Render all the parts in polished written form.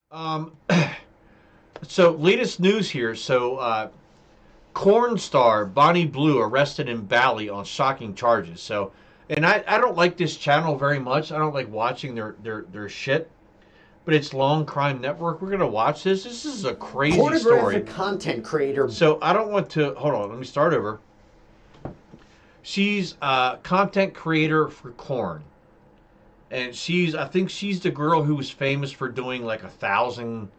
Um, so latest news here. Corn star Bonnie Blue arrested in Bali on shocking charges. And I don't like this channel very much. I don't like watching their shit. But it's Long Crime Network. We're gonna watch this. This is a crazy story. Pornographic content creator. So I don't want to. Hold on. Let me start over. She's a content creator for corn, and I think she's the girl who was famous for doing like 1,000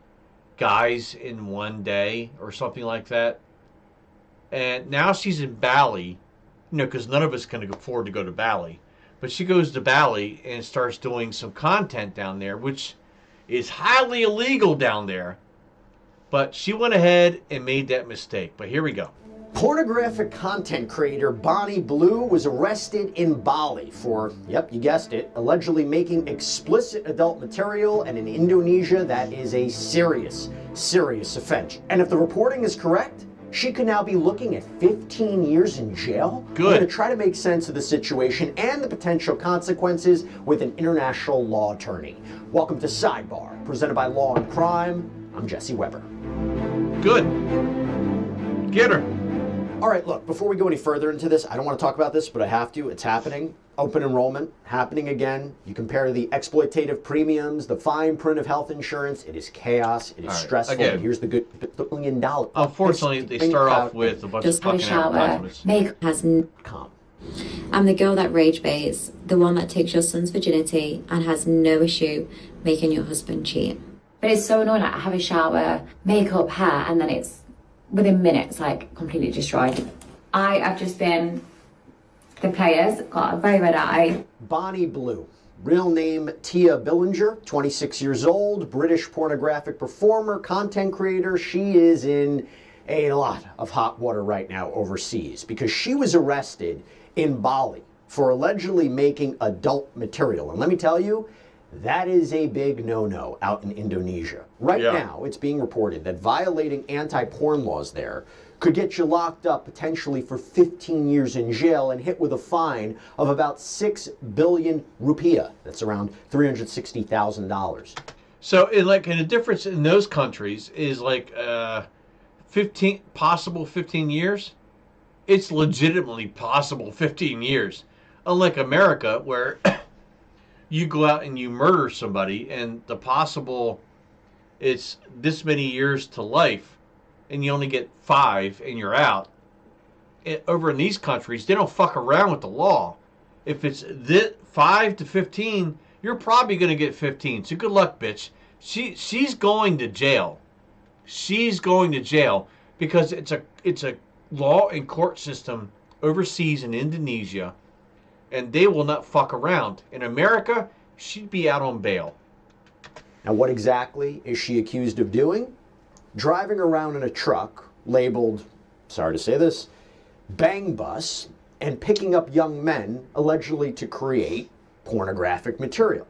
guys in one day or something like that. And now she's in Bali, because none of us can afford to go to Bali. But she goes to Bali and starts doing some content down there, which is highly illegal down there. But she went ahead and made that mistake. But here we go. Pornographic content creator Bonnie Blue was arrested in Bali for, yep, you guessed it, allegedly making explicit adult material, and in Indonesia that is a serious, serious offense. And if the reporting is correct, she could now be looking at 15 years in jail. Good. We're going to try to make sense of the situation and the potential consequences with an international law attorney. Welcome to Sidebar, presented by Law and Crime. I'm Jesse Weber. Good. Get her. All right, look, before we go any further into this, I don't want to talk about this, but I have to. It's happening. Open enrollment, happening again. You compare the exploitative premiums, the fine print of health insurance. It is chaos. It is stressful. Again, but here's the good $1 million. Unfortunately, they start off with a bunch of fucking advertisements. Makeup has Calm. I'm the girl that rage baits, the one that takes your son's virginity and has no issue making your husband cheat. But it's so annoying. Like, I have a shower, makeup, hair, and then it's within minutes, like, completely destroyed. I've just been the players, got a very red eye. Bonnie Blue, real name Tia Billinger, 26 years old, British pornographic performer, content creator. She is in a lot of hot water right now overseas because she was arrested in Bali for allegedly making adult material. And let me tell you, that is a big no-no out in Indonesia. Right now, it's being reported that violating anti-porn laws there could get you locked up potentially for 15 years in jail and hit with a fine of about 6 billion rupiah. That's around $360,000. So, and the difference in those countries is like 15 years. It's legitimately possible 15 years. Unlike America, where you go out and you murder somebody and it's this many years to life and you only get 5 and you're out. Over in these countries, they don't fuck around with the law. If it's 5 to 15, you're probably going to get 15. So good luck, bitch. She's going to jail. She's going to jail because it's a law and court system overseas in Indonesia, and they will not fuck around. In America, she'd be out on bail. Now, what exactly is she accused of doing? Driving around in a truck labeled, sorry to say this, Bang Bus, and picking up young men allegedly to create pornographic material.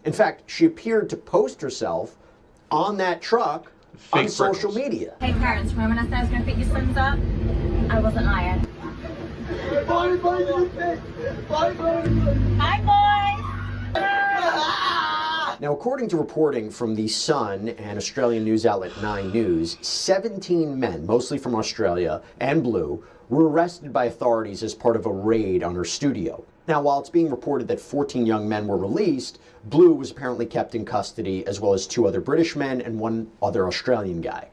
In fact, she appeared to post herself on that truck on social media. Hey parents, remember when I said I was going to pick your sons up? I wasn't lying. Hi boys! Now, according to reporting from The Sun and Australian news outlet 9 News, 17 men, mostly from Australia and Blue, were arrested by authorities as part of a raid on her studio. Now, while it's being reported that 14 young men were released, Blue was apparently kept in custody, as well as 2 other British men and 1 other Australian guy.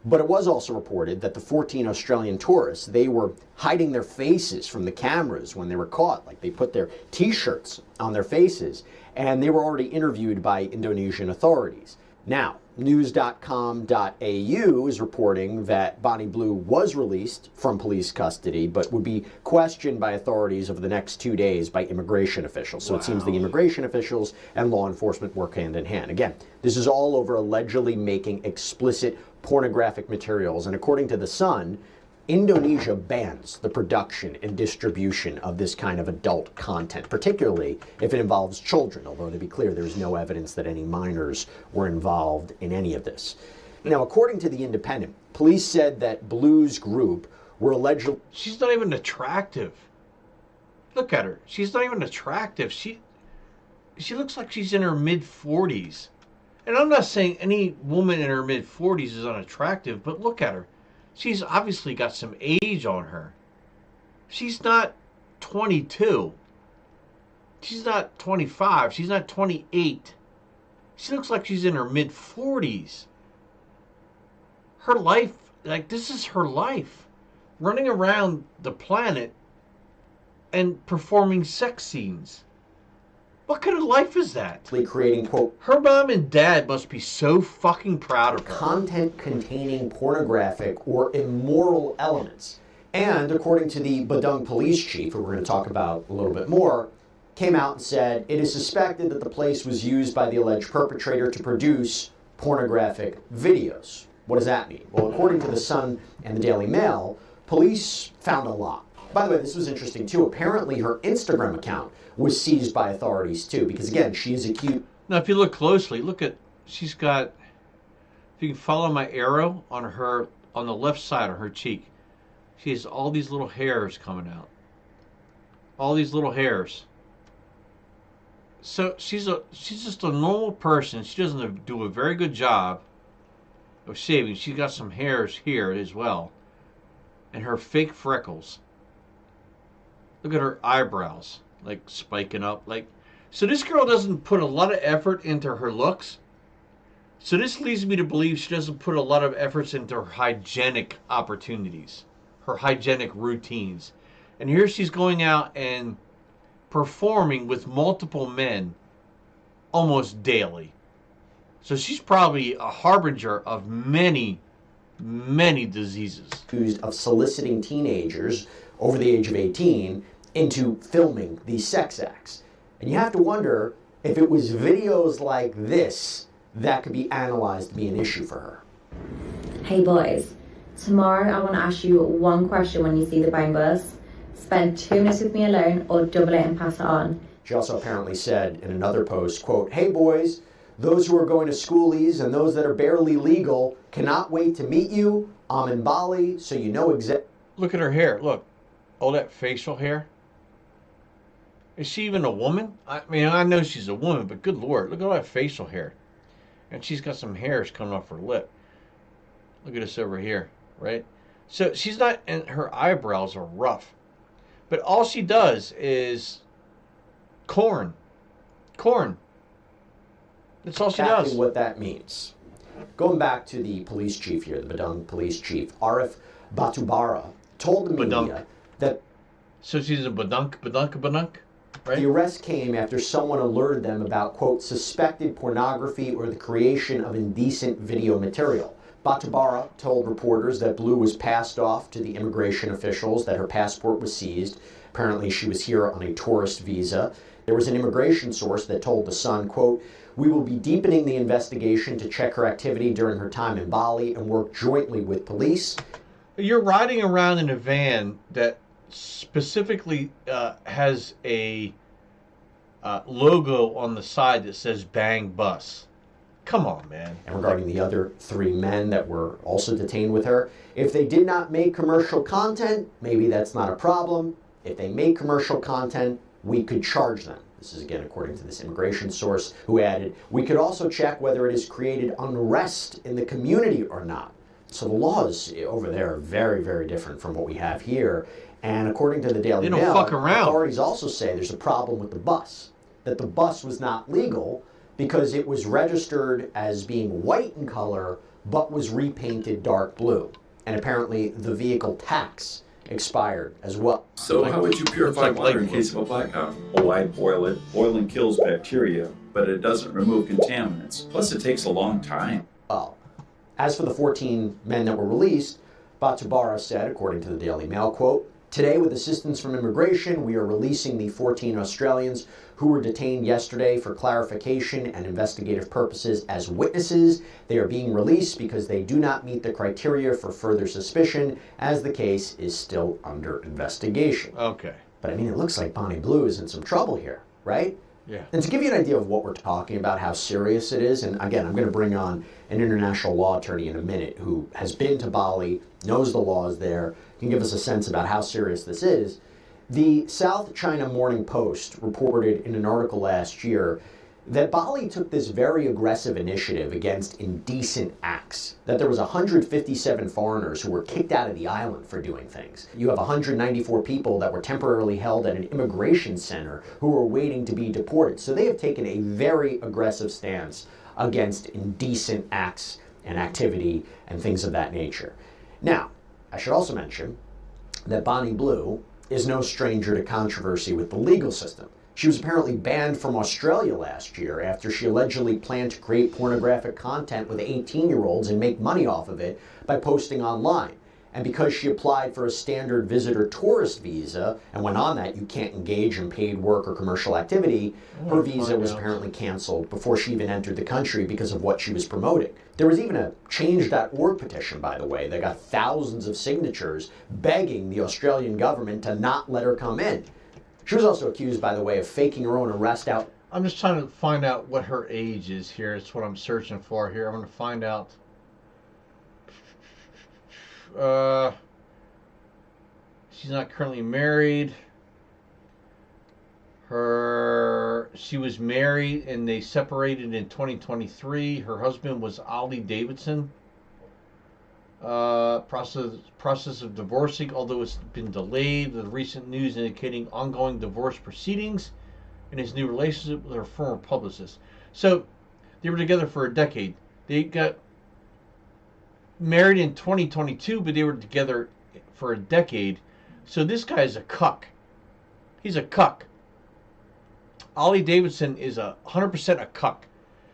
But it was also reported that the 14 Australian tourists, they were hiding their faces from the cameras when they were caught. Like, they put their t-shirts on their faces, and they were already interviewed by Indonesian authorities. Now, news.com.au is reporting that Bonnie Blue was released from police custody, but would be questioned by authorities over the next 2 days by immigration officials. So It seems the immigration officials and law enforcement work hand in hand. Again, this is all over allegedly making explicit pornographic materials. And according to The Sun, Indonesia bans the production and distribution of this kind of adult content, particularly if it involves children, although to be clear, there's no evidence that any minors were involved in any of this. Now, according to The Independent, police said that Blue's group were allegedly... She's not even attractive. Look at her. She's not even attractive. She looks like she's in her mid-40s. And I'm not saying any woman in her mid-40s is unattractive, but look at her. She's obviously got some age on her. She's not 22. She's not 25. She's not 28. She looks like she's in her mid-40s. Her life, like, this is her life. Running around the planet and performing sex scenes. What kind of life is that? Creating, quote, her mom and dad must be so fucking proud of her. Content containing pornographic or immoral elements. And according to the Badung police chief, who we're going to talk about a little bit more, came out and said it is suspected that the place was used by the alleged perpetrator to produce pornographic videos. What does that mean? Well, according to the Sun and the Daily Mail, police found a lot. By the way, this was interesting too. Apparently her Instagram account was seized by authorities too, because again, she is accused. Now, if you look closely, look at, she's got, if you can follow my arrow on her, on the left side of her cheek, she has all these little hairs coming out. All these little hairs. So she's just a normal person. She doesn't do a very good job of shaving. She's got some hairs here as well. And her fake freckles. Look at her eyebrows, like spiking up. Like, so this girl doesn't put a lot of effort into her looks. So this leads me to believe she doesn't put a lot of efforts into her hygienic opportunities, her hygienic routines. And here she's going out and performing with multiple men almost daily. So she's probably a harbinger of many, many diseases. Accused of soliciting teenagers over the age of 18 into filming these sex acts. And you have to wonder if it was videos like this that could be analyzed to be an issue for her. Hey boys, tomorrow I want to ask you one question when you see the brain buzz. Spend 2 minutes with me alone or double it and pass it on. She also apparently said in another post, quote, "Hey boys, those who are going to schoolies and those that are barely legal cannot wait to meet you. I'm in Bali, so you know exactly." Look at her hair. Look. All that facial hair. Is she even a woman? I mean, I know she's a woman, but good Lord, look at all that facial hair. And she's got some hairs coming off her lip. Look at this over here, right? So she's not, and her eyebrows are rough. But all she does is corn. Corn. That's all she does. What that means. Going back to the police chief here, the Badung police chief, Arif Batubara, told the media that. So she's a badunk, right? The arrest came after someone alerted them about, quote, suspected pornography or the creation of indecent video material. Batubara told reporters that Blue was passed off to the immigration officials, that her passport was seized. Apparently she was here on a tourist visa. There was an immigration source that told The Sun, quote, "We will be deepening the investigation to check her activity during her time in Bali and work jointly with police." You're riding around in a van that specifically has a logo on the side that says Bang Bus. Come on, man. And regarding the other 3 men that were also detained with her, if they did not make commercial content, maybe that's not a problem. If they make commercial content, we could charge them. This is again according to this immigration source, who added, "We could also check whether it has created unrest in the community or not." So the laws over there are very, very different from what we have here. And according to the Daily Mail, authorities also say there's a problem with the bus, that the bus was not legal because it was registered as being white in color, but was repainted dark blue. And apparently the vehicle tax expired as well. So how would you purify water in case of a blackout? Oh, I boil it. Boiling kills bacteria, but it doesn't remove contaminants. Plus it takes a long time. Well, as for the 14 men that were released, Batubara said, according to the Daily Mail, quote, "Today, with assistance from immigration, we are releasing the 14 Australians who were detained yesterday for clarification and investigative purposes as witnesses. They are being released because they do not meet the criteria for further suspicion, as the case is still under investigation." Okay. But I mean, it looks like Bonnie Blue is in some trouble here, right? Yeah. And to give you an idea of what we're talking about, how serious it is, and again, I'm going to bring on an international law attorney in a minute who has been to Bali, knows the laws there, can give us a sense about how serious this is. The South China Morning Post reported in an article last year that Bali took this very aggressive initiative against indecent acts, that there was 157 foreigners who were kicked out of the island for doing things. You have 194 people that were temporarily held at an immigration center who were waiting to be deported. So they have taken a very aggressive stance against indecent acts and activity and things of that nature. Now, I should also mention that Bonnie Blue is no stranger to controversy with the legal system. She was apparently banned from Australia last year after she allegedly planned to create pornographic content with 18-year-olds and make money off of it by posting online. And because she applied for a standard visitor tourist visa, and when on that you can't engage in paid work or commercial activity, her visa was apparently canceled before she even entered the country because of what she was promoting. There was even a change.org petition, by the way, that got thousands of signatures begging the Australian government to not let her come in. She was also accused, by the way, of faking her own arrest out. I'm just trying to find out what her age is here. It's what I'm searching for here. I'm going to find out. She's not currently married. She was married and they separated in 2023. Her husband was Ali Davidson. Process of divorcing, although it's been delayed. The recent news indicating ongoing divorce proceedings in his new relationship with her former publicist. So they were together for a decade. They got married in 2022, but they were together for a decade. So this guy is a cuck. He's a cuck. Ali Davidson is 100% a cuck.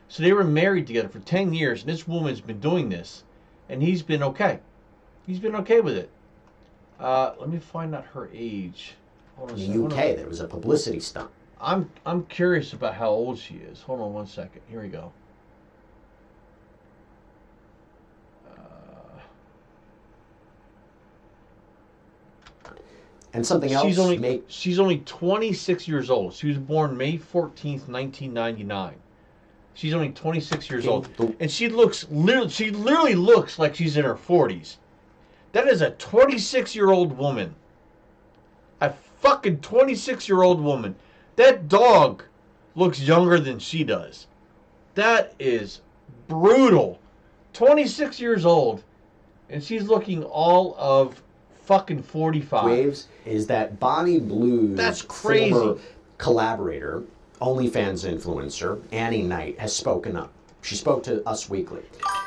So they were married together for 10 years, and this woman's been doing this, and he's been okay. He's been okay with it. Let me find out her age. In the UK, there was a publicity stunt. I'm curious about how old she is. Hold on one second. Here we go. And something else. She's only 26 years old. She was born May 14th, 1999. She's only 26 years old, and she literally looks like she's in her 40s. That is a 26-year-old woman. A fucking 26-year-old woman. That dog looks younger than she does. That is brutal. 26 years old, and she's looking all of fucking 45. Waves is that Bonnie Blue's former collaborator, OnlyFans influencer, Annie Knight, has spoken up. She spoke to Us Weekly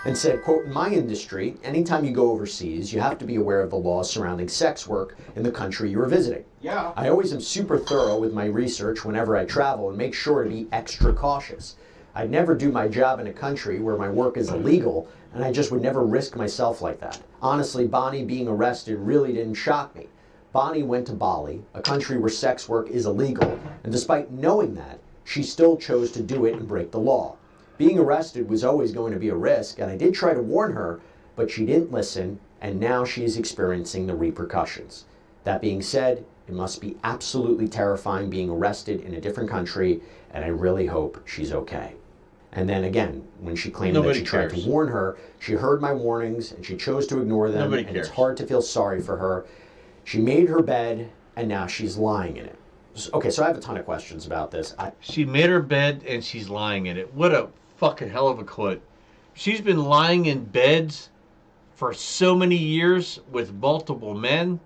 and said, quote, "In my industry, anytime you go overseas, you have to be aware of the laws surrounding sex work in the country you are visiting. Yeah. I always am super thorough with my research whenever I travel and make sure to be extra cautious. I'd never do my job in a country where my work is illegal, and I just would never risk myself like that. Honestly, Bonnie being arrested really didn't shock me. Bonnie went to Bali, a country where sex work is illegal, and despite knowing that, she still chose to do it and break the law. Being arrested was always going to be a risk, and I did try to warn her, but she didn't listen, and now she is experiencing the repercussions. That being said, it must be absolutely terrifying being arrested in a different country, and I really hope she's okay." And then again, when she claimed that she tried to warn her, she heard my warnings and she chose to ignore them. And it's hard to feel sorry for her. She made her bed and now she's lying in it. Okay, so I have a ton of questions about this. She made her bed and she's lying in it. What a fucking hell of a quote. She's been lying in beds for so many years with multiple men.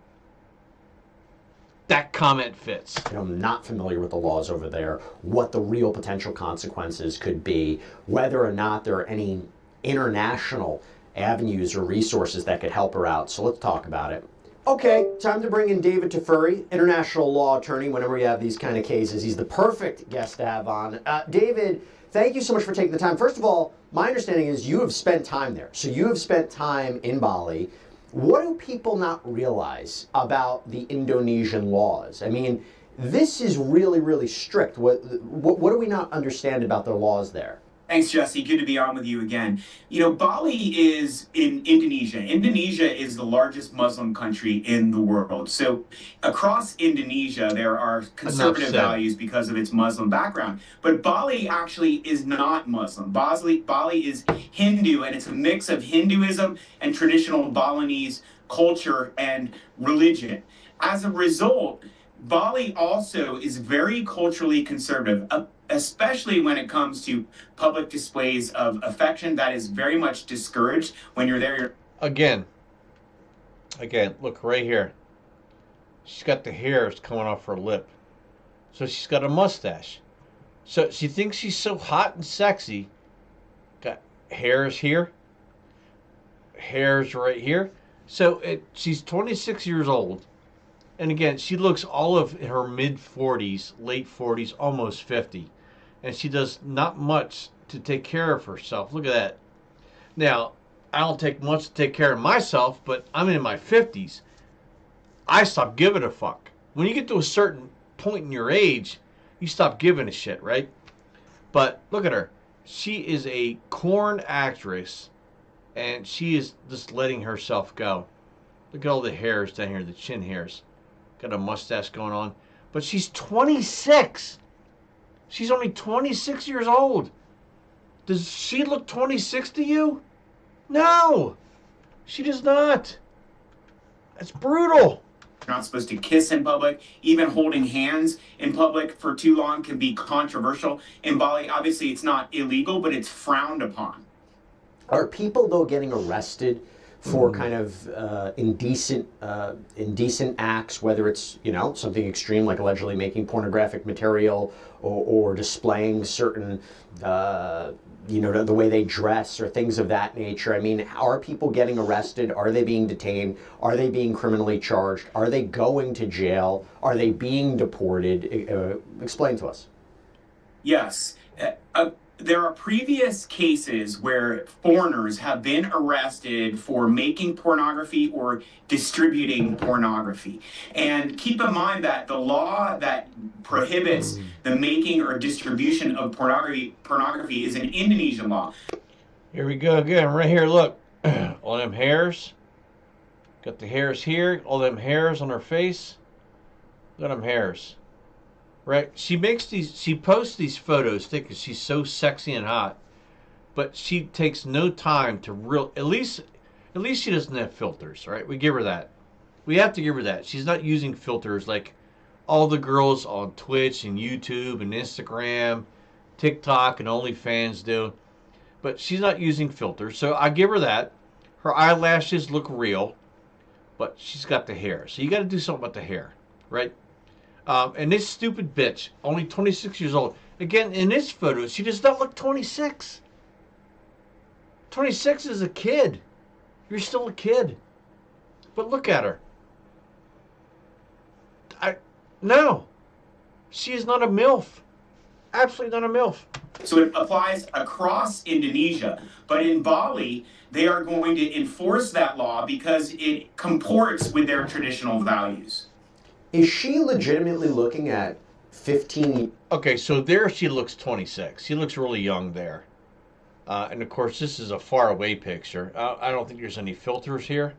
That comment fits. I'm not familiar with the laws over there, what the real potential consequences could be, whether or not there are any international avenues or resources that could help her out. So let's talk about it. Okay, time to bring in David Tafuri, international law attorney. Whenever we have these kind of cases, he's the perfect guest to have on. David, thank you so much for taking the time. First of all, my understanding is you have spent time there. So you have spent time in Bali. What do people not realize about the Indonesian laws? I mean, this is really, really strict. What do we not understand about their laws there? Thanks, Jesse. Good to be on with you again. You know, Bali is in Indonesia. Indonesia is the largest Muslim country in the world. So across Indonesia, there are conservative values because of its Muslim background. But Bali actually is not Muslim. Bali is Hindu, and it's a mix of Hinduism and traditional Balinese culture and religion. As a result, Bali also is very culturally conservative. especially when it comes to public displays of affection. That is very much discouraged. When you're there, Again, look right here. She's got the hairs coming off her lip. So she's got a mustache. So she thinks she's so hot and sexy. Got hairs here. Hairs right here. So she's 26 years old. And again, she looks all of her mid-40s, late 40s, almost 50. And she does not much to take care of herself. Look at that. Now, I don't take much to take care of myself, but I'm in my 50s. I stopped giving a fuck. When you get to a certain point in your age, you stop giving a shit, right? But look at her. She is a corn actress, and she is just letting herself go. Look at all the hairs down here, the chin hairs. Got a mustache going on. But she's 26. She's only 26 years old. Does she look 26 to you? No. She does not. That's brutal. you're not supposed to kiss in public. Even holding hands in public for too long can be controversial. In Bali, obviously, it's not illegal, but it's frowned upon. Are people, though, getting arrested for kind of indecent acts, whether it's, you know, something extreme like allegedly making pornographic material or displaying certain, you know, the way they dress or things of that nature? I mean, are people getting arrested? Are they being detained? Are they being criminally charged? Are they going to jail? Are they being deported? Explain to us. Yes. There are previous cases where foreigners have been arrested for making pornography or distributing pornography. And keep in mind that the law that prohibits the making or distribution of pornography is an Indonesian law. Here we go again, right here, look. All them hairs. Got the hairs here, all them hairs on her face. Look at them hairs. Right? She posts these photos thinking she's so sexy and hot, but she takes no time to at least she doesn't have filters, right? We give her that. We have to give her that. She's not using filters like all the girls on Twitch and YouTube and Instagram, TikTok and OnlyFans do. But she's not using filters, so I give her that. Her eyelashes look real, but she's got the hair. So you got to do something about the hair, right? And this stupid bitch, only 26 years old. Again, in this photo, she does not look 26. 26 is a kid. You're still a kid. But look at her. No. She is not a MILF. Absolutely not a MILF. So it applies across Indonesia. But in Bali, they are going to enforce that law because it comports with their traditional values. Is she legitimately looking at 15? Okay, so there she looks 26. She looks really young there. And of course, this is a far away picture. I don't think there's any filters here.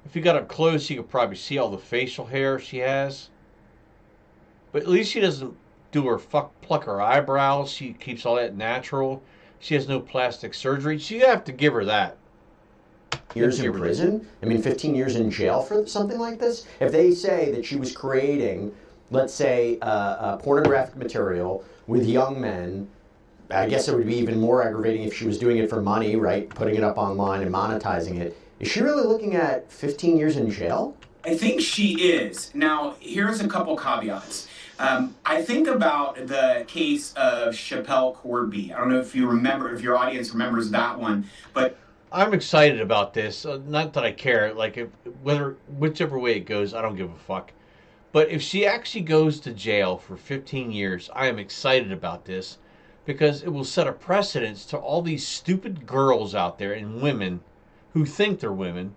If you got up close, you could probably see all the facial hair she has. But at least she doesn't do her pluck her eyebrows. She keeps all that natural. She has no plastic surgery. So you have to give her that. Years in prison? I mean, 15 years in jail for something like this? If they say that she was creating, let's say, pornographic material with young men, I guess it would be even more aggravating if she was doing it for money, right? Putting it up online and monetizing it. Is she really looking at 15 years in jail? I think she is. Now, here's a couple caveats. I think about the case of Chappelle Corby. I don't know if you remember, if your audience remembers that one, but I'm excited about this. Not that I care. Like, whichever way it goes, I don't give a fuck. But if she actually goes to jail for 15 years, I am excited about this because it will set a precedence to all these stupid girls out there and women who think they're women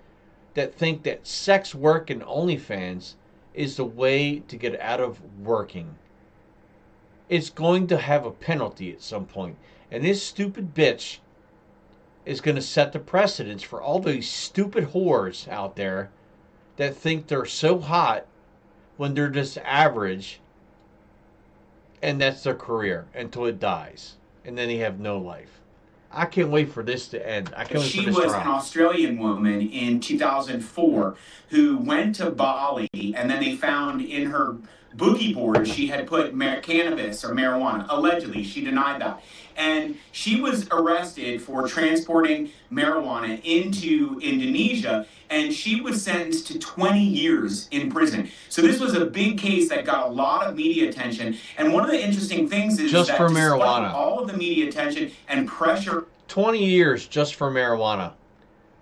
that think that sex work and OnlyFans is the way to get out of working. It's going to have a penalty at some point. And this stupid bitch is going to set the precedence for all these stupid whores out there that think they're so hot when they're just average, and that's their career until it dies, and then they have no life. I can't wait for this to end. I can't wait for this to She was end. an Australian woman in 2004 who went to Bali, and then they found in her boogie board, she had put cannabis or marijuana. Allegedly, she denied that. And she was arrested for transporting marijuana into Indonesia, and she was sentenced to 20 years in prison. So this was a big case that got a lot of media attention. And one of the interesting things is just that for despite marijuana, all of the media attention and pressure, 20 years just for marijuana.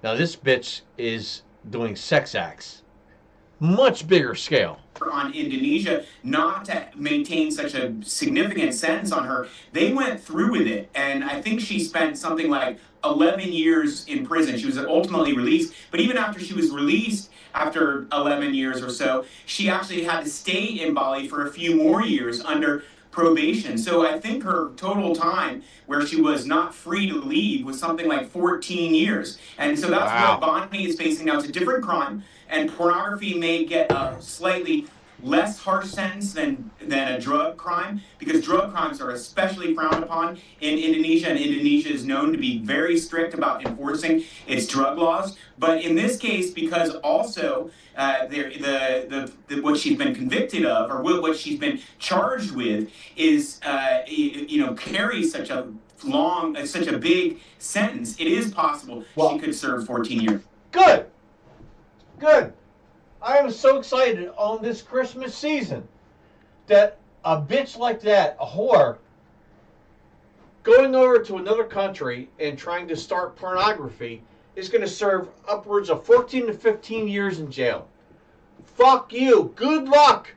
Now this bitch is doing sex acts, much bigger scale. On Indonesia not to maintain such a significant sentence on her, they went through with it, and I think she spent something like 11 years in prison. She was ultimately released, but even after she was released after 11 years or so, she actually had to stay in Bali for a few more years under probation. So I think her total time where she was not free to leave was something like 14 years. And so that's what Bonnie is facing now. It's a different crime, and pornography may get a slightly less harsh sentence than a drug crime, because drug crimes are especially frowned upon in Indonesia, and Indonesia is known to be very strict about enforcing its drug laws. But in this case, because also what she's been convicted of, or what she's been charged with, is carries such a big sentence, it is possible she could serve 14 years. Good. I am so excited on this Christmas season that a bitch like that, a whore, going over to another country and trying to start pornography is going to serve upwards of 14 to 15 years in jail. Fuck you. Good luck.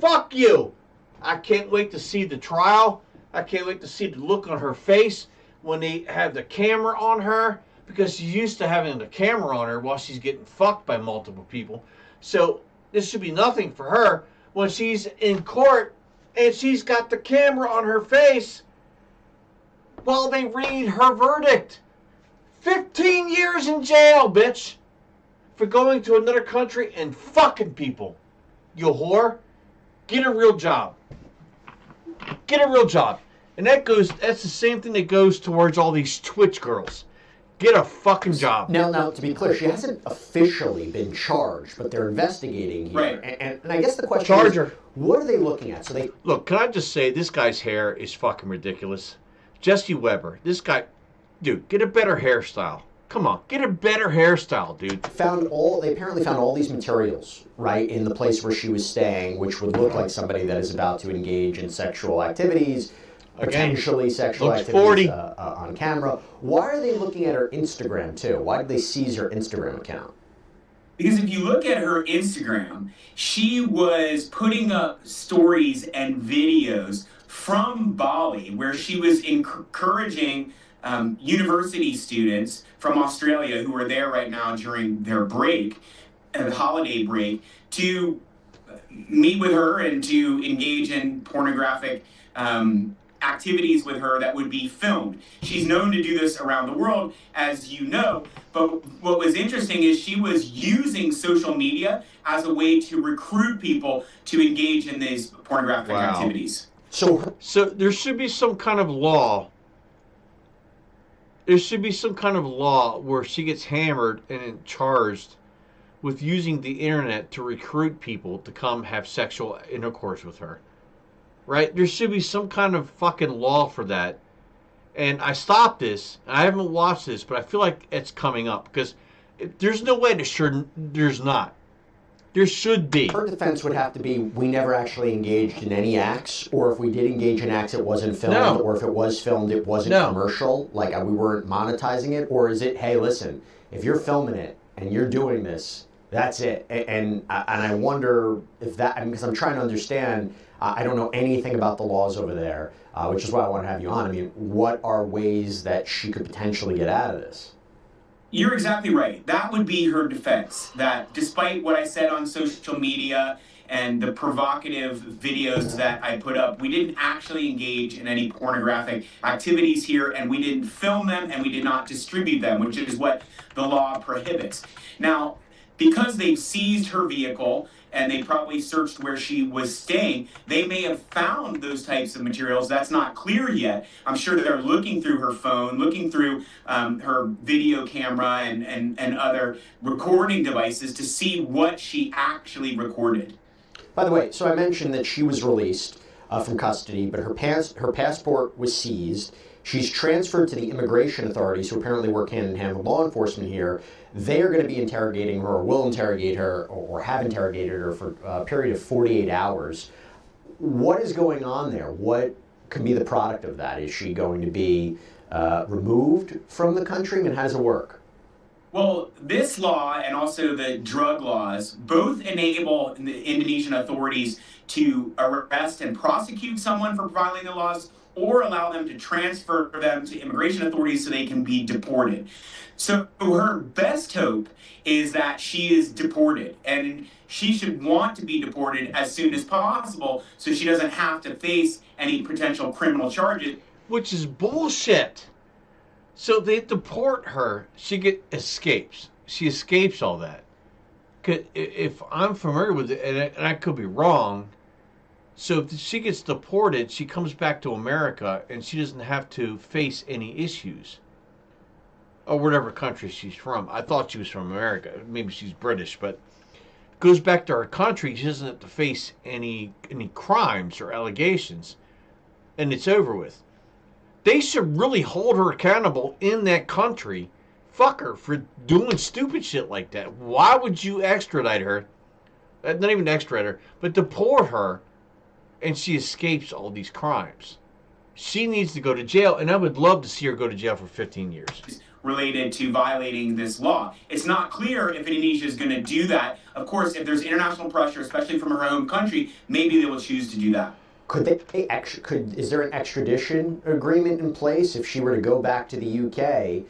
Fuck you. I can't wait to see the trial. I can't wait to see the look on her face when they have the camera on her, because she's used to having the camera on her while she's getting fucked by multiple people. So this should be nothing for her when she's in court and she's got the camera on her face while they read her verdict. 15 years in jail, bitch, for going to another country and fucking people. You whore. Get a real job. Get a real job. And that's the same thing that goes towards all these Twitch girls. Get a fucking job. Now, to be clear, she hasn't officially been charged, but they're investigating here. Right. And I guess the question is, what are they looking at? Look, can I just say, this guy's hair is fucking ridiculous. Jesse Weber, this guy, dude, get a better hairstyle. Come on, get a better hairstyle, dude. They apparently found all these materials, right, in the place where she was staying, which would look like somebody that is about to engage in sexual activities. Potentially sexual activities on camera. Why are they looking at her Instagram too? Why did they seize her Instagram account? Because if you look at her Instagram, she was putting up stories and videos from Bali where she was encouraging university students from Australia who are there right now during their break, holiday break, to meet with her and to engage in pornographic activities with her that would be filmed. She's known to do this around the world, as you know, but what was interesting is she was using social media as a way to recruit people to engage in these pornographic activities. So there should be some kind of law. There should be some kind of law where she gets hammered and charged with using the internet to recruit people to come have sexual intercourse with her. Right? There should be some kind of fucking law for that. And I stopped this. I haven't watched this, but I feel like it's coming up. Because there's no way there's not. There should be. Her defense would have to be, we never actually engaged in any acts, or if we did engage in acts, it wasn't filmed, or if it was filmed, it wasn't commercial, like we weren't monetizing it, or is it, hey, listen, if you're filming it and you're doing this, that's it. And I wonder if that, because I'm trying to understand. I don't know anything about the laws over there, which is why I want to have you on. I mean, what are ways that she could potentially get out of this? You're exactly right. That would be her defense, that despite what I said on social media and the provocative videos that I put up, we didn't actually engage in any pornographic activities here, and we didn't film them, and we did not distribute them, which is what the law prohibits. Now, because they've seized her vehicle and they probably searched where she was staying, they may have found those types of materials. That's not clear yet. I'm sure they're looking through her phone, looking through her video camera and other recording devices to see what she actually recorded. By the way, so I mentioned that she was released from custody, but her passport was seized. She's transferred to the immigration authorities, who apparently work hand in hand with law enforcement here. They are going to be interrogating her, or will interrogate her, or have interrogated her for a period of 48 hours. What is going on there? What could be the product of that? Is she going to be removed from the country? I mean, how does it work? Well, this law and also the drug laws both enable the Indonesian authorities to arrest and prosecute someone for violating the laws, or allow them to transfer them to immigration authorities so they can be deported. So her best hope is that she is deported, and she should want to be deported as soon as possible so she doesn't have to face any potential criminal charges. Which is bullshit. So they deport her. She escapes. She escapes all that. 'Cause if I'm familiar with it, and I could be wrong, so if she gets deported, she comes back to America and she doesn't have to face any issues. Or whatever country she's from. I thought she was from America. Maybe she's British, but goes back to her country. She doesn't have to face any crimes or allegations, and it's over with. They should really hold her accountable in that country. Fuck her for doing stupid shit like that. Why would you extradite her? Not even extradite her, but deport her, and she escapes all these crimes. She needs to go to jail, and I would love to see her go to jail for 15 years. Related to violating this law. It's not clear if Indonesia is going to do that. Of course, if there's international pressure, especially from her home country, maybe they will choose to do that. Is there an extradition agreement in place if she were to go back to the UK?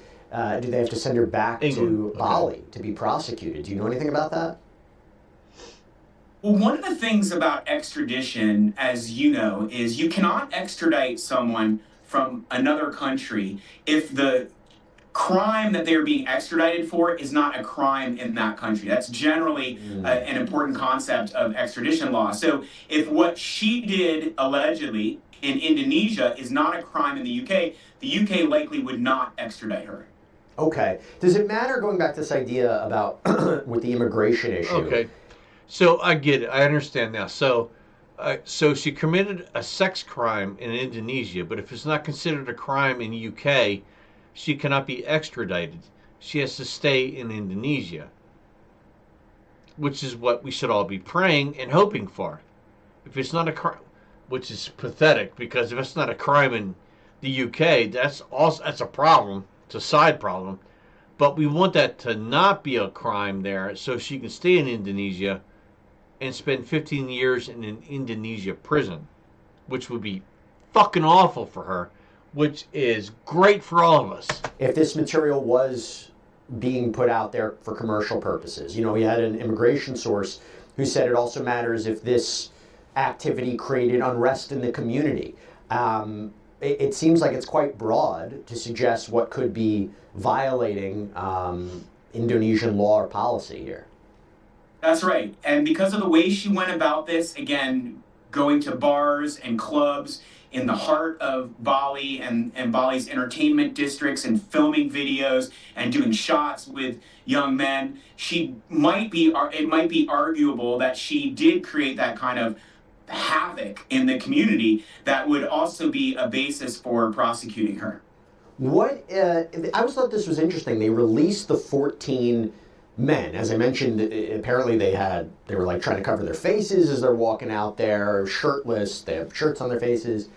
Do they have to send her back to Bali to be prosecuted? Do you know anything about that? Well, one of the things about extradition, as you know, is you cannot extradite someone from another country if the crime that they are being extradited for is not a crime in that country. That's generally an important concept of extradition law. So if what she did allegedly in Indonesia is not a crime in the UK likely would not extradite her. Okay. Does it matter, going back to this idea about with the immigration issue? Okay. So I get it. I understand now. So she committed a sex crime in Indonesia, but if it's not considered a crime in the UK, she cannot be extradited. She has to stay in Indonesia, which is what we should all be praying and hoping for. If it's not a crime, which is pathetic, because if it's not a crime in the UK, that's a problem. It's a side problem. But we want that to not be a crime there, so she can stay in Indonesia and spend 15 years in an Indonesia prison, which would be fucking awful for her, which is great for all of us. If this material was being put out there for commercial purposes, we had an immigration source who said it also matters if this activity created unrest in the community. It seems like it's quite broad to suggest what could be violating Indonesian law or policy here. That's right. And because of the way she went about this, again, going to bars and clubs in the heart of Bali and Bali's entertainment districts and filming videos and doing shots with young men, it might be arguable that she did create that kind of havoc in the community that would also be a basis for prosecuting her. I always thought this was interesting. They released the 14 men. As I mentioned, apparently they were like trying to cover their faces as they're walking out there, shirtless. They have shirts on their faces.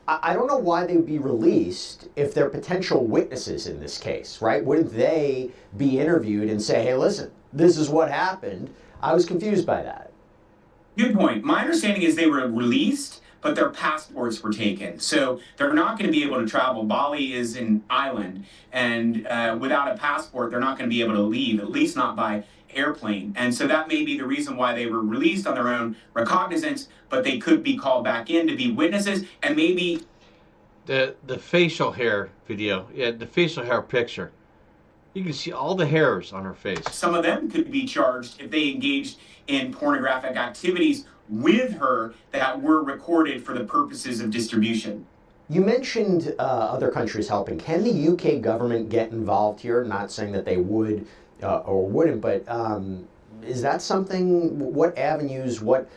I don't know why they would be released if they're potential witnesses in this case, right? Wouldn't they be interviewed and say, hey, listen, this is what happened? I was confused by that. Good point. My understanding is they were released, but their passports were taken. So they're not going to be able to travel. Bali is an island, and without a passport, they're not going to be able to leave, at least not by airplane. And so that may be the reason why they were released on their own recognizance, but they could be called back in to be witnesses, and maybe the facial hair video, the facial hair picture, you can see all the hairs on her face. Some of them could be charged if they engaged in pornographic activities with her that were recorded for the purposes of distribution. You mentioned other countries helping. Can the UK government get involved here? Not saying that they would or wouldn't, but is that something? What avenues? What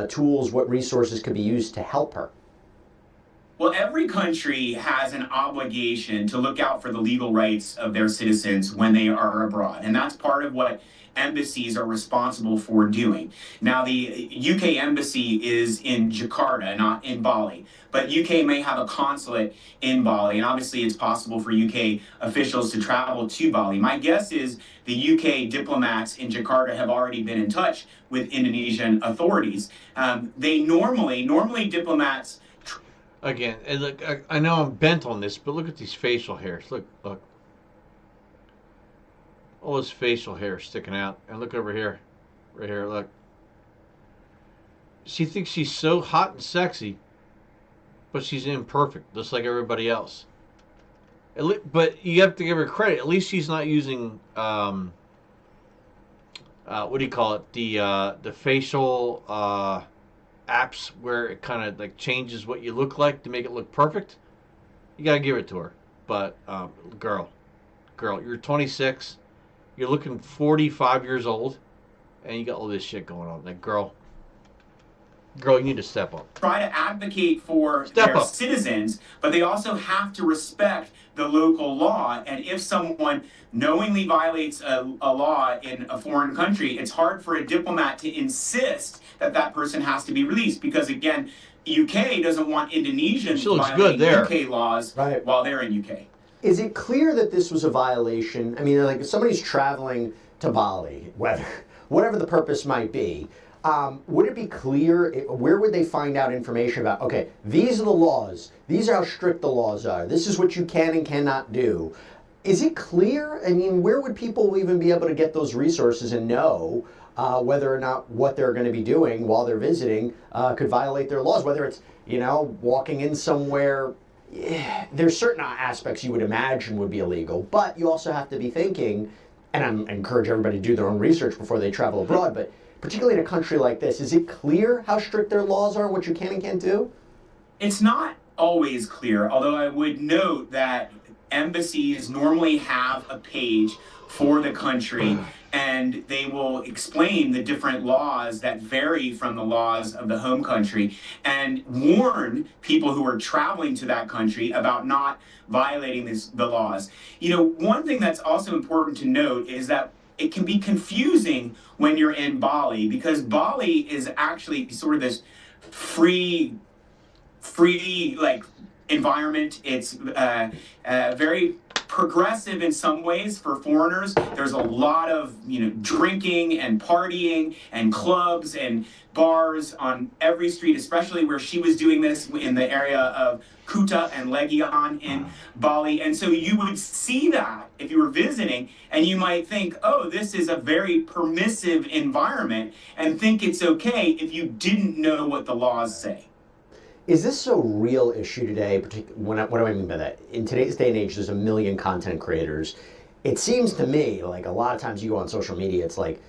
tools, what resources could be used to help her? Well, every country has an obligation to look out for the legal rights of their citizens when they are abroad. And that's part of what embassies are responsible for doing. Now, the UK embassy is in Jakarta, not in Bali. But UK may have a consulate in Bali, and obviously it's possible for UK officials to travel to Bali. My guess is the UK diplomats in Jakarta have already been in touch with Indonesian authorities. They normally diplomats. Again, and look, I know I'm bent on this, but look at these facial hairs. Look. All his facial hair sticking out. And look over here. Right here, look. She thinks she's so hot and sexy, but she's imperfect, just like everybody else. But you have to give her credit. At least she's not using, what do you call it? The facial apps where it kind of like changes what you look like to make it look perfect. You got to give it to her. But, girl, you're 26. You're looking 45 years old, and you got all this shit going on. Like, girl, you need to step up. Try to advocate for their citizens, but they also have to respect the local law. And if someone knowingly violates a law in a foreign country, it's hard for a diplomat to insist that that person has to be released. Because, again, UK doesn't want Indonesians violating UK laws while they're in UK. Is it clear that this was a violation? I mean, like if somebody's traveling to Bali, whatever the purpose might be, would it be clear, where would they find out information about, okay, these are the laws, these are how strict the laws are, this is what you can and cannot do. Is it clear? I mean, where would people even be able to get those resources and know whether or not what they're going to be doing while they're visiting could violate their laws, whether it's, walking in somewhere. There's certain aspects you would imagine would be illegal, but you also have to be thinking, and I encourage everybody to do their own research before they travel abroad, but particularly in a country like this, is it clear how strict their laws are and what you can and can't do? It's not always clear, although I would note that embassies normally have a page for the country, and they will explain the different laws that vary from the laws of the home country and warn people who are traveling to that country about not violating the laws. One thing that's also important to note is that it can be confusing when you're in Bali, because Bali is actually sort of this free like environment. It's very progressive in some ways for foreigners. There's a lot of drinking and partying and clubs and bars on every street, especially where she was doing this in the area of Kuta and Legian in Bali. And so you would see that if you were visiting, and you might think, oh, this is a very permissive environment, and think it's okay if you didn't know what the laws say. Is this a real issue today? What do I mean by that? In today's day and age, there's a million content creators. It seems to me like a lot of times you go on social media, it's like,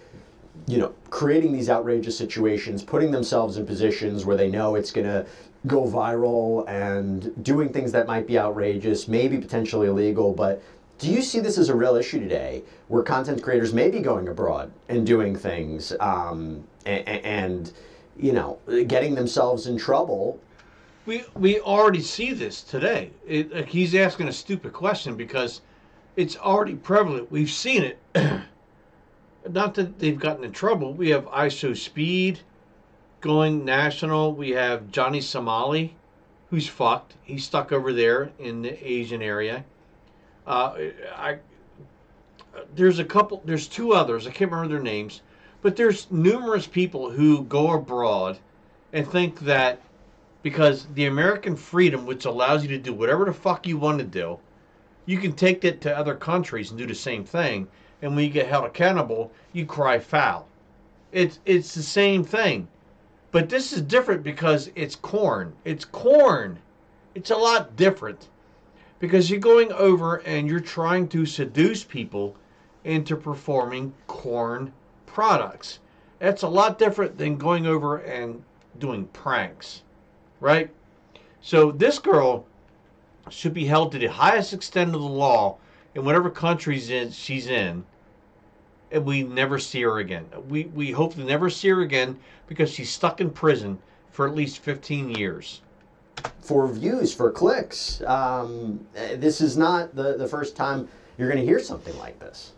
creating these outrageous situations, putting themselves in positions where they know it's going to go viral and doing things that might be outrageous, maybe potentially illegal. But do you see this as a real issue today where content creators may be going abroad and doing things and getting themselves in trouble? We already see this today. He's asking a stupid question because it's already prevalent. We've seen it. Not that they've gotten in trouble. We have ISO Speed going national. We have Johnny Somali, who's fucked. He's stuck over there in the Asian area. There's two others. I can't remember their names. But there's numerous people who go abroad and think that because the American freedom, which allows you to do whatever the fuck you want to do, you can take that to other countries and do the same thing. And when you get held accountable, you cry foul. It's the same thing. But this is different because it's corn. It's corn. It's a lot different. Because you're going over and you're trying to seduce people into performing corn products. That's a lot different than going over and doing pranks. Right? So this girl should be held to the highest extent of the law in whatever country she's in. and we never see her again. We hope to never see her again because she's stuck in prison for at least 15 years. For views, for clicks. This is not the first time you're going to hear something like this.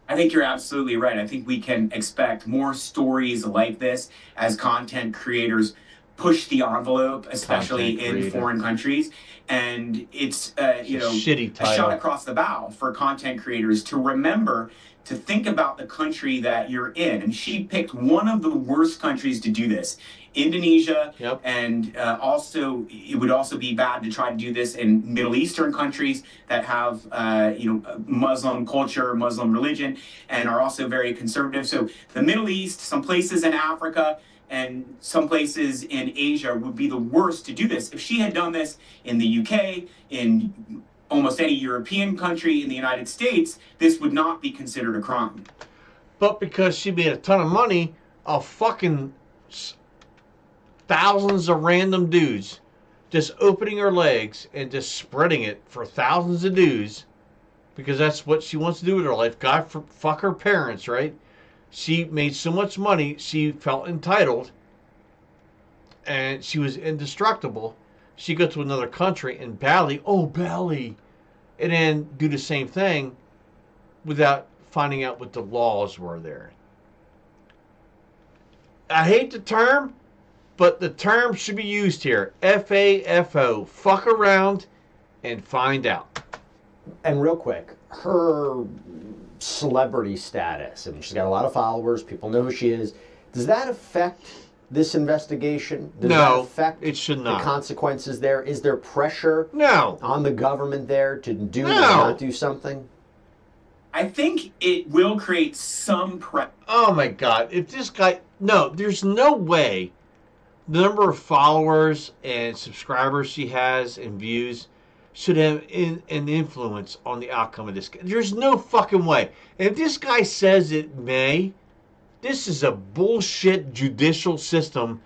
I think you're absolutely right. I think we can expect more stories like this as content creators push the envelope, especially in foreign countries. And it's shitty title. A shot across the bow for content creators to remember to think about the country that you're in. And she picked one of the worst countries to do this, Indonesia. Yep. And also, it would also be bad to try to do this in Middle Eastern countries that have, Muslim culture, Muslim religion, and are also very conservative. So the Middle East, some places in Africa, and some places in Asia would be the worst to do this. If she had done this in the UK, in almost any European country, in the United States, this would not be considered a crime. But because she made a ton of money off fucking thousands of random dudes just opening her legs and just spreading it for thousands of dudes, because that's what she wants to do with her life. God, fuck her parents, right? She made so much money, she felt entitled, and she was indestructible. She go to another country in Bali, and then do the same thing without finding out what the laws were there. I hate the term, but the term should be used here. FAFO. Fuck around and find out. And real quick, her celebrity status, I mean, she's got a lot of followers, people know who she is. Does that affect this investigation? Does that affect it should not. The consequences there? Is there pressure on the government there to do or not do something? I think it will create some pressure. Oh my God. If this guy... No, there's no way the number of followers and subscribers she has and views should have an influence on the outcome of this. There's no fucking way. And if this guy says it may, this is a bullshit judicial system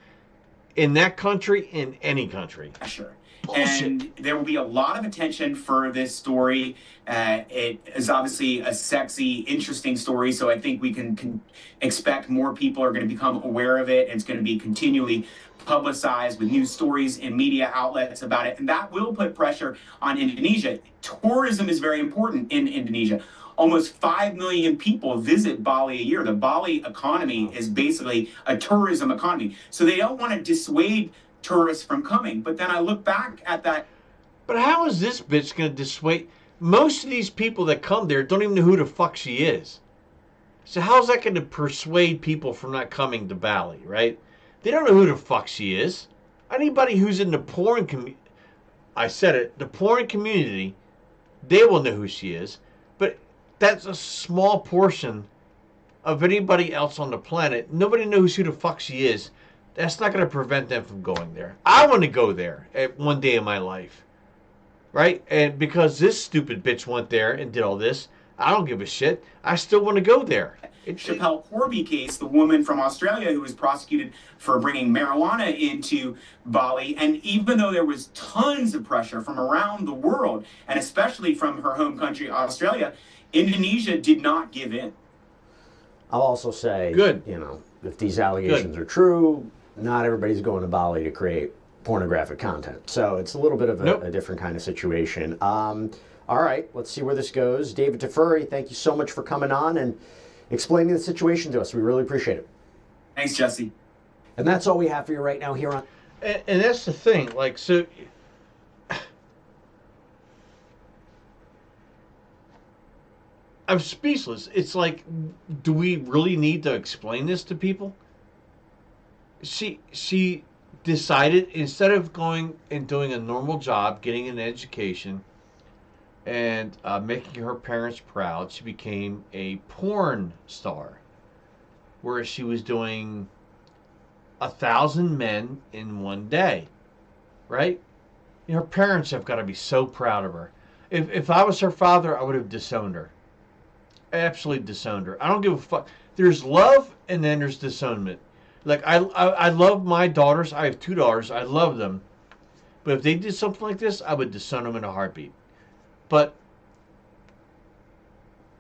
in that country, in any country. Sure. Bullshit. And there will be a lot of attention for this story. It is obviously a sexy, interesting story, so I think we can expect more people are going to become aware of it, and it's going to be continually publicized with news stories and media outlets about it, and that will put pressure on Indonesia. Tourism is very important in Indonesia. Almost 5 million people visit Bali a year. The Bali economy is basically a tourism economy. So they don't want to dissuade tourists from coming. But then I look back at that. But how is this bitch going to dissuade? Most of these people that come there don't even know who the fuck she is. So how's that going to persuade people from not coming to Bali, right? They don't know who the fuck she is. Anybody who's in the porn community, I said it, the porn community, they will know who she is. But that's a small portion of anybody else on the planet. Nobody knows who the fuck she is. That's not going to prevent them from going there. I want to go there at one day in my life. Right? And because this stupid bitch went there and did all this, I don't give a shit. I still want to go there. Chappelle Corby case, the woman from Australia who was prosecuted for bringing marijuana into Bali, and even though there was tons of pressure from around the world, and especially from her home country, Australia, Indonesia did not give in. I'll also say, if these allegations are true, not everybody's going to Bali to create pornographic content. So it's a little bit of a different kind of situation. All right, let's see where this goes. David Tafuri, thank you so much for coming on and explaining the situation to us. We really appreciate it. Thanks, Jesse. And that's all we have for you right now here on... And that's the thing. Like, so... I'm speechless. It's like, do we really need to explain this to people? She decided, instead of going and doing a normal job, getting an education, and making her parents proud, she became a porn star, where she was doing 1,000 men in one day, right? Her parents have got to be so proud of her. If I was her father, I would have disowned her. Absolutely disowned her. I don't give a fuck. There's love, and then there's disownment. Like, I love my daughters. I have 2 daughters. I love them. But if they did something like this, I would disown them in a heartbeat. But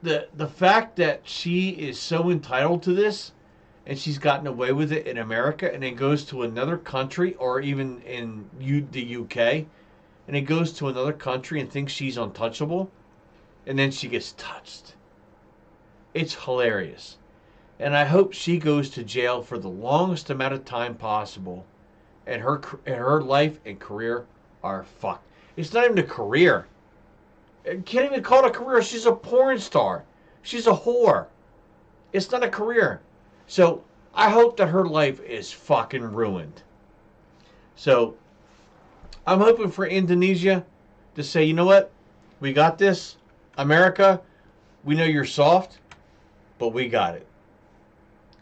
the fact that she is so entitled to this, and she's gotten away with it in America, and then goes to another country, or even in the UK, and it goes to another country and thinks she's untouchable, and then she gets touched. It's hilarious. And I hope she goes to jail for the longest amount of time possible, and her life and career are fucked. It's not even a career. I can't even call it a career. She's a porn star. She's a whore. It's not a career. So I hope that her life is fucking ruined. So I'm hoping for Indonesia to say, you know what? We got this. America, we know you're soft, but we got it.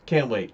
Can't wait.